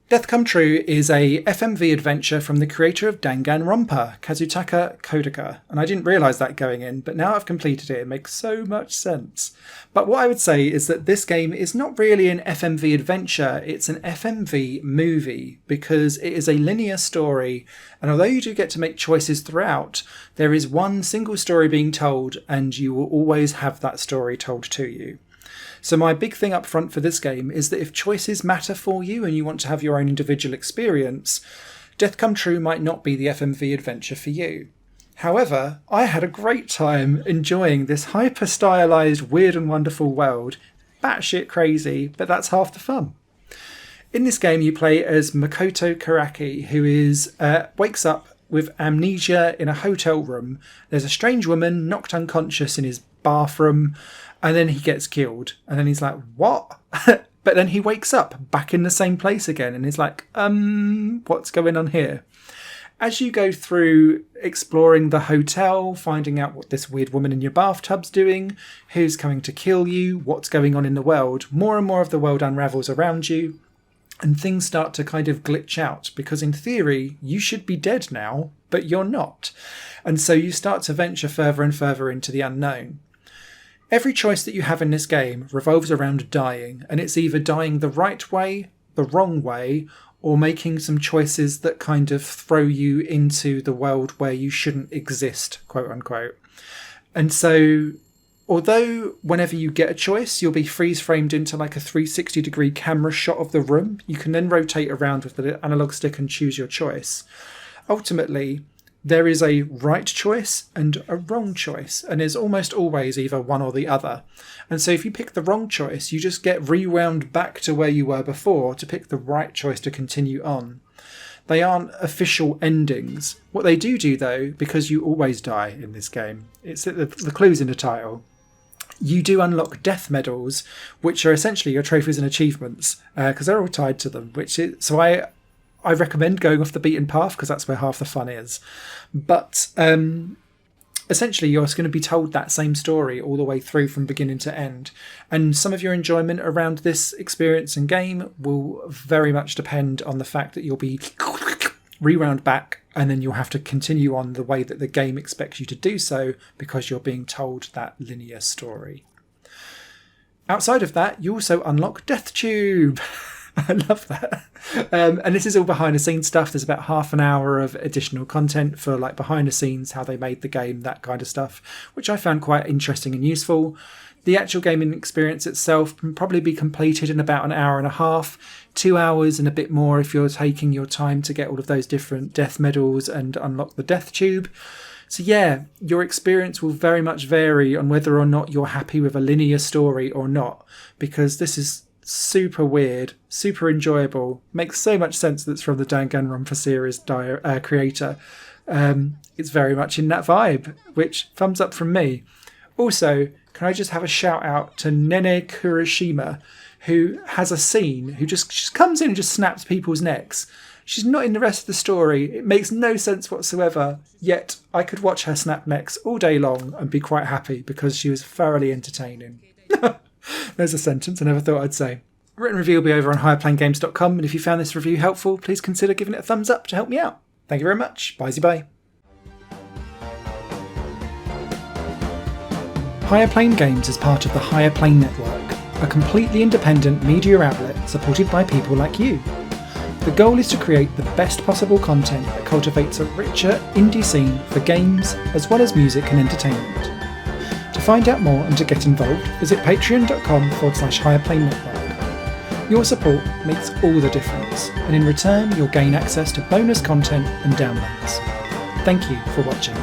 Death Come True is a FMV adventure from the creator of Danganronpa, Kazutaka Kodaka, and I didn't realise that going in, but now I've completed it, it makes so much sense. But what I would say is that this game is not really an FMV adventure, it's an FMV movie, because it is a linear story, and although you do get to make choices throughout, there is one single story being told, and you will always have that story told to you. So my big thing up front for this game is that if choices matter for you and you want to have your own individual experience, Death Come True might not be the FMV adventure for you. However, I had a great time enjoying this hyper-stylized, weird and wonderful world. Batshit crazy, but that's half the fun. In this game you play as Makoto Karaki, who wakes up with amnesia in a hotel room. There's a strange woman knocked unconscious in his bathroom, and then he gets killed. And then he's like, what? But then he wakes up back in the same place again, and he's like, what's going on here? As you go through exploring the hotel, finding out what this weird woman in your bathtub's doing, who's coming to kill you, what's going on in the world, more and more of the world unravels around you, and things start to kind of glitch out, because in theory, you should be dead now, but you're not. And so you start to venture further and further into the unknown. Every choice that you have in this game revolves around dying, and it's either dying the right way, the wrong way, or making some choices that kind of throw you into the world where you shouldn't exist, quote unquote. And so, although whenever you get a choice, you'll be freeze framed into like a 360 degree camera shot of the room, you can then rotate around with the analog stick and choose your choice. Ultimately, there is a right choice and a wrong choice, and there's almost always either one or the other. And so if you pick the wrong choice, you just get rewound back to where you were before to pick the right choice to continue on. They aren't official endings. What they do though, because you always die in this game, it's the clue's in the title. You do unlock death medals, which are essentially your trophies and achievements, because they're all tied to them. I recommend going off the beaten path because that's where half the fun is. But essentially, you're going to be told that same story all the way through from beginning to end. And some of your enjoyment around this experience and game will very much depend on the fact that you'll be rewound back, and then you'll have to continue on the way that the game expects you to do so because you're being told that linear story. Outside of that, you also unlock Death Tube. I love that. And this is all behind the scenes stuff. There's about half an hour of additional content for like behind the scenes, how they made the game, that kind of stuff, which I found quite interesting and useful. The actual gaming experience itself can probably be completed in about an hour and a half, 2 hours and a bit more if you're taking your time to get all of those different death medals and unlock the Death Tube. So yeah, your experience will very much vary on whether or not you're happy with a linear story or not, because this is super weird, super enjoyable, makes so much sense that it's from the Danganronpa series creator. It's very much in that vibe, which thumbs up from me. Also, can I just have a shout out to Nene Kurishima, who has a scene, who just comes in and just snaps people's necks. She's not in the rest of the story. It makes no sense whatsoever, yet I could watch her snap necks all day long and be quite happy because she was thoroughly entertaining. There's a sentence I never thought I'd say. Written review will be over on higherplanegames.com, and if you found this review helpful, please consider giving it a thumbs up to help me out. Thank you very much. Bye. Higher Plane Games is part of the Higher Plane Network, a completely independent media outlet supported by people like you. The goal is to create the best possible content that cultivates a richer indie scene for games as well as music and entertainment. To find out more and to get involved, visit patreon.com/higherplane network. Your support makes all the difference, and in return you'll gain access to bonus content and downloads. Thank you for watching.